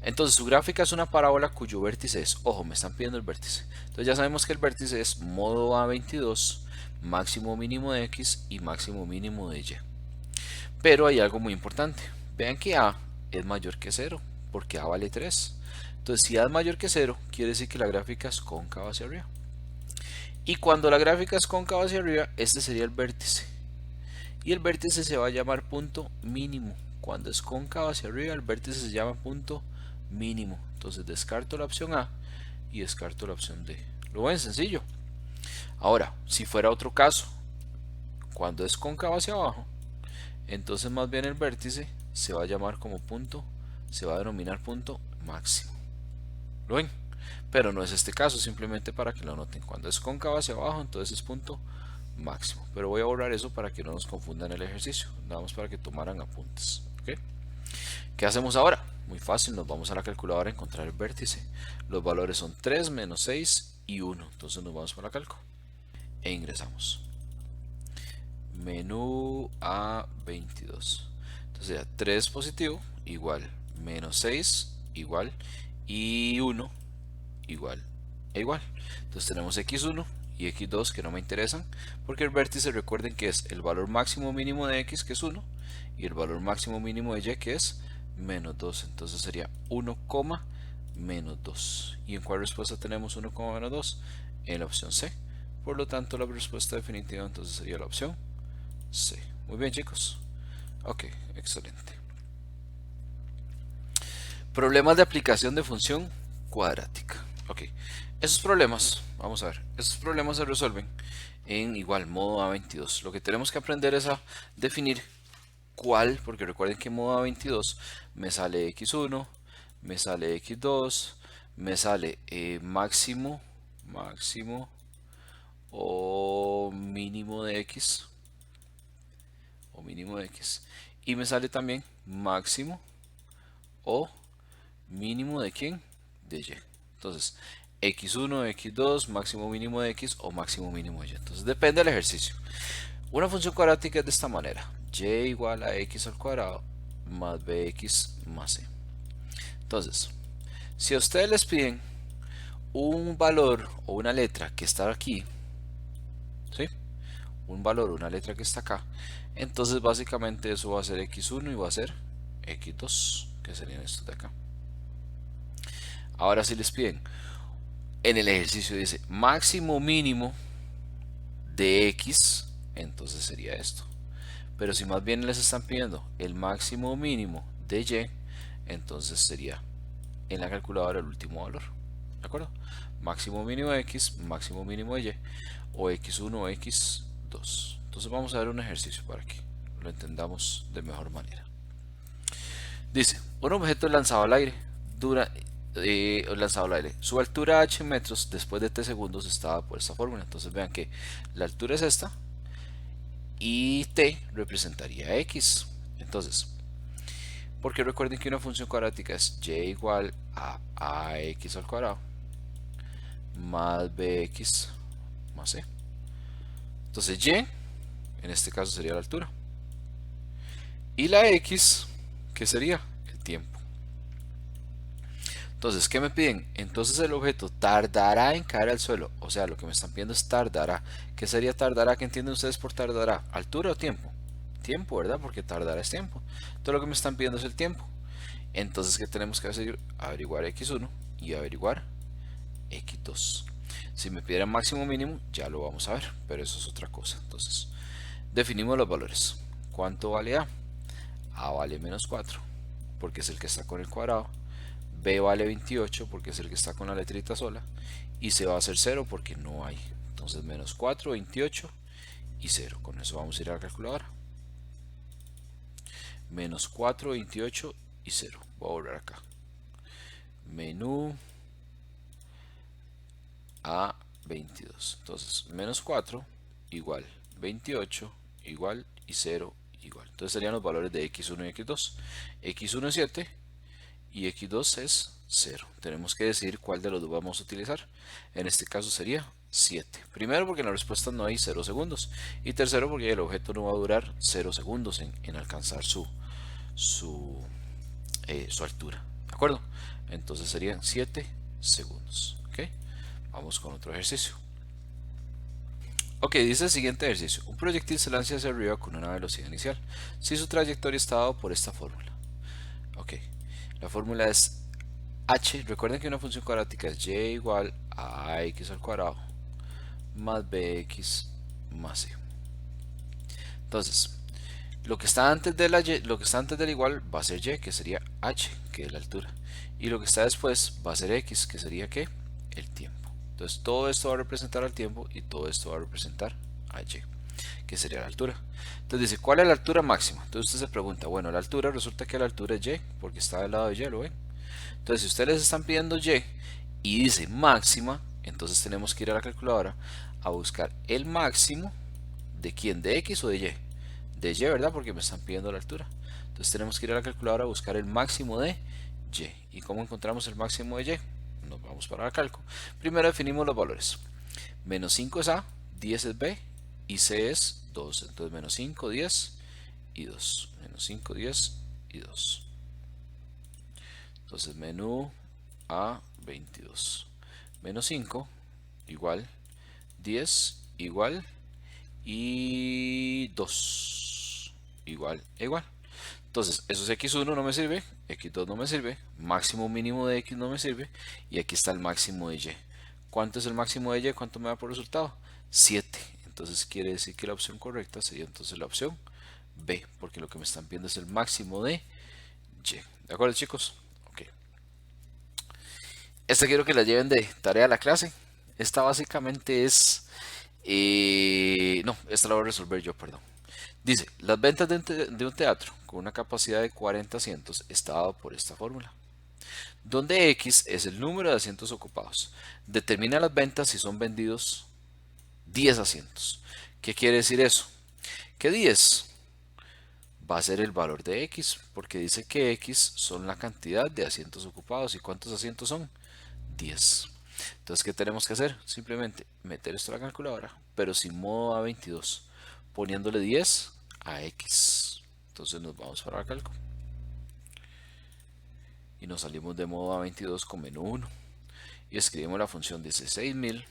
Entonces su gráfica es una parábola cuyo vértice es, ojo, me están pidiendo el vértice. Entonces ya sabemos que el vértice es modo A22, máximo mínimo de x y máximo mínimo de y. Pero hay algo muy importante. Vean que a es mayor que 0, porque a vale 3. Entonces si a es mayor que 0, quiere decir que la gráfica es cóncava hacia arriba. Y cuando la gráfica es cóncava hacia arriba, este sería el vértice. Y el vértice se va a llamar punto mínimo. Cuando es cóncavo hacia arriba, el vértice se llama punto mínimo. Entonces descarto la opción A y descarto la opción D. Lo ven, sencillo. Ahora, si fuera otro caso, cuando es cóncavo hacia abajo, entonces más bien el vértice se va a llamar como punto, se va a denominar punto máximo. ¿Lo ven? Pero no es este caso, simplemente para que lo noten. Cuando es cóncavo hacia abajo, entonces es punto máximo. Pero voy a borrar eso para que no nos confundan el ejercicio. Nada más para que tomaran apuntes. ¿Okay? ¿Qué hacemos ahora? Muy fácil, nos vamos a la calculadora a encontrar el vértice. Los valores son 3, menos 6 y 1. Entonces nos vamos para la calco e ingresamos. Menú A22. Entonces ya 3 positivo igual, menos 6 igual y 1 igual e igual. Entonces tenemos x1 y x2 que no me interesan porque el vértice, recuerden que es el valor máximo mínimo de x, que es 1, y el valor máximo mínimo de y, que es menos 2. Entonces sería 1, menos 2. ¿Y en cuál respuesta tenemos 1, menos 2? En la opción C. Por lo tanto la respuesta definitiva entonces sería la opción C. Muy bien, chicos. Ok, excelente. Problemas de aplicación de función cuadrática. Ok, esos problemas, vamos a ver, esos problemas se resuelven en igual modo A22. Lo que tenemos que aprender es a definir cuál, porque recuerden que en modo A22 me sale x1, me sale x2, me sale máximo, máximo o mínimo de x, o mínimo de x, y me sale también máximo o mínimo de quién, de y. Entonces x1, x2, máximo mínimo de x o máximo mínimo de y. Entonces depende del ejercicio. Una función cuadrática es de esta manera: y igual a x al cuadrado más bx más c. Entonces, si a ustedes les piden un valor o una letra que está aquí, ¿sí? Un valor o una letra que está acá, entonces básicamente eso va a ser x1 y va a ser x2, que serían estos de acá. Ahora si les piden, en el ejercicio dice máximo mínimo de x, entonces sería esto. Pero si más bien les están pidiendo el máximo mínimo de y, entonces sería en la calculadora el último valor. ¿De acuerdo? Máximo mínimo de x, máximo mínimo de y, o x1 o x2. Entonces vamos a ver un ejercicio para que lo entendamos de mejor manera. Dice, un objeto lanzado al aire su altura h en metros después de t segundos está dada por esta fórmula. Entonces vean que la altura es esta y t representaría x. Entonces, porque recuerden que una función cuadrática es y igual a ax al cuadrado más bx más c. Entonces y, en este caso sería la altura, y la x, que sería el tiempo. Entonces, ¿qué me piden? Entonces el objeto tardará en caer al suelo. O sea, lo que me están pidiendo es tardará. ¿Qué sería tardará? ¿Qué entienden ustedes por tardará? ¿Altura o tiempo? Tiempo, ¿verdad? Porque tardará es tiempo. Todo lo que me están pidiendo es el tiempo. Entonces, ¿qué tenemos que hacer? Averiguar x1 y averiguar x2. Si me pidieran máximo mínimo, ya lo vamos a ver, pero eso es otra cosa. Entonces, definimos los valores. ¿Cuánto vale a? A vale menos 4, porque es el que está con el cuadrado. B vale 28 porque es el que está con la letrita sola, y C va a ser 0 porque no hay. Entonces menos 4, 28 y 0. Con eso vamos a ir a la calculadora. Menos 4, 28 y 0. Voy a borrar acá. Menú a 22. Entonces menos 4 igual 28 igual y 0 igual. Entonces serían los valores de x1 y x2. x1 es 7 y x2 es 0. Tenemos que decidir cuál de los dos vamos a utilizar. En este caso sería 7. Primero porque en la respuesta no hay 0 segundos. Y tercero porque el objeto no va a durar 0 segundos en alcanzar su altura. ¿De acuerdo? Entonces serían 7 segundos. ¿Ok? Vamos con otro ejercicio. Ok, dice el siguiente ejercicio. Un proyectil se lanza hacia arriba con una velocidad inicial si su trayectoria está dada por esta fórmula. Ok, la fórmula es h. Recuerden que una función cuadrática es y igual a ax al cuadrado más bx más c. Entonces, lo que está antes de lo que está antes del igual va a ser y, que sería h, que es la altura, y lo que está después va a ser x, que sería ¿qué? El tiempo. Entonces todo esto va a representar al tiempo y todo esto va a representar a y, que sería la altura. Entonces dice, ¿cuál es la altura máxima? Entonces usted se pregunta, bueno, la altura, resulta que la altura es y, porque está del lado de y, ¿lo ven? Entonces si ustedes les están pidiendo y dice máxima, entonces tenemos que ir a la calculadora a buscar el máximo de quién, de x o de y. De y, ¿verdad? Porque me están pidiendo la altura. Entonces tenemos que ir a la calculadora a buscar el máximo de y. ¿Y cómo encontramos el máximo de y? Nos vamos para la calco. Primero definimos los valores. Menos 5 es a, 10 es b y c es 2. Entonces menos 5, 10 y 2. Menos 5, 10 y 2. Entonces menú a 22. Menos 5 igual 10 igual y 2 igual e igual. Entonces, eso es x1 no me sirve, x2 no me sirve, máximo mínimo de x no me sirve, y aquí está el máximo de y. ¿Cuánto es el máximo de y? ¿Cuánto me da por resultado? 7. Entonces quiere decir que la opción correcta sería entonces la opción B, porque lo que me están pidiendo es el máximo de y. ¿De acuerdo, chicos? Ok. Esta quiero que la lleven de tarea a la clase. Esta básicamente es No, esta la voy a resolver yo, perdón. Dice, las ventas de un teatro con una capacidad de 40 asientos está dado por esta fórmula, donde X es el número de asientos ocupados. Determina las ventas si son vendidos 10 asientos. ¿Qué quiere decir eso? Que 10 va a ser el valor de X, porque dice que X son la cantidad de asientos ocupados. ¿Y cuántos asientos son? 10. Entonces, ¿qué tenemos que hacer? Simplemente meter esto a la calculadora, pero sin modo A22, poniéndole 10 a X. Entonces nos vamos para la cálculo y nos salimos de modo A22 con menos 1 y escribimos la función 16.000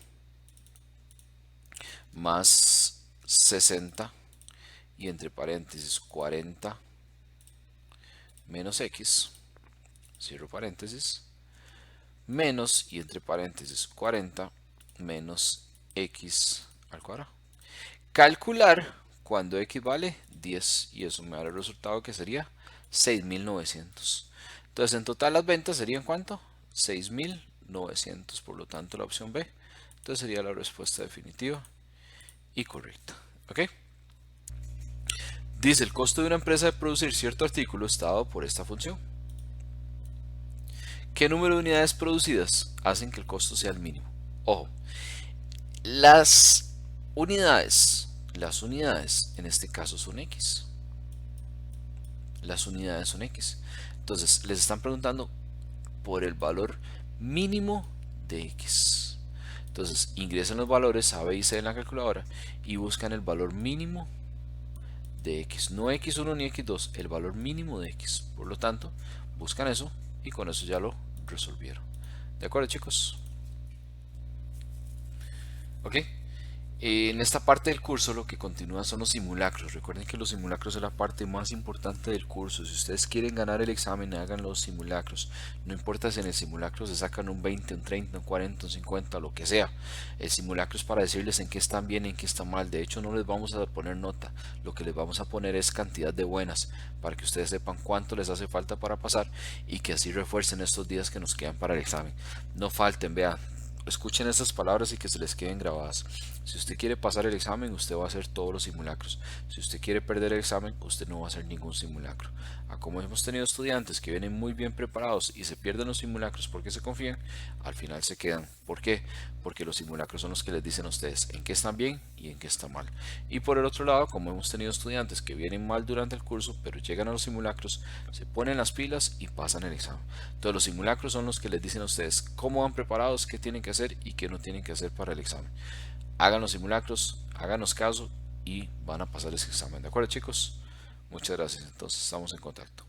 más 60 y entre paréntesis 40 menos X, cierro paréntesis, menos y entre paréntesis 40 menos X al cuadrado. Calcular cuando X vale 10 y eso me da el resultado que sería 6.900. Entonces en total las ventas serían ¿cuánto? 6.900, por lo tanto la opción B. Entonces sería la respuesta definitiva y correcta. ¿Ok? Dice, el costo de una empresa de producir cierto artículo está dado por esta función. ¿Qué número de unidades producidas hacen que el costo sea el mínimo? Ojo, las unidades en este caso son X. Las unidades son X. Entonces les están preguntando por el valor mínimo de X. Entonces ingresan los valores A, B y C en la calculadora y buscan el valor mínimo de X. No X1 ni X2, el valor mínimo de X. Por lo tanto, buscan eso y con eso ya lo resolvieron. ¿De acuerdo, chicos? ¿Ok? En esta parte del curso lo que continúa son los simulacros. Recuerden que los simulacros es la parte más importante del curso. Si ustedes quieren ganar el examen, hagan los simulacros. No importa si en el simulacro se sacan un 20, un 30, un 40, un 50, lo que sea. El simulacro es para decirles en qué están bien y en qué están mal. De hecho, no les vamos a poner nota. Lo que les vamos a poner es cantidad de buenas, para que ustedes sepan cuánto les hace falta para pasar y que así refuercen estos días que nos quedan para el examen. No falten, vean. Escuchen estas palabras y que se les queden grabadas. Si usted quiere pasar el examen, usted va a hacer todos los simulacros. Si usted quiere perder el examen, usted no va a hacer ningún simulacro. Como hemos tenido estudiantes que vienen muy bien preparados y se pierden los simulacros porque se confían, al final se quedan. ¿Por qué? Porque los simulacros son los que les dicen a ustedes en qué están bien y en qué están mal. Y por el otro lado, como hemos tenido estudiantes que vienen mal durante el curso, pero llegan a los simulacros, se ponen las pilas y pasan el examen. Entonces los simulacros son los que les dicen a ustedes cómo van preparados, qué tienen que hacer y qué no tienen que hacer para el examen. Hagan los simulacros, háganos caso y van a pasar ese examen. ¿De acuerdo, chicos? Muchas gracias. Entonces estamos en contacto.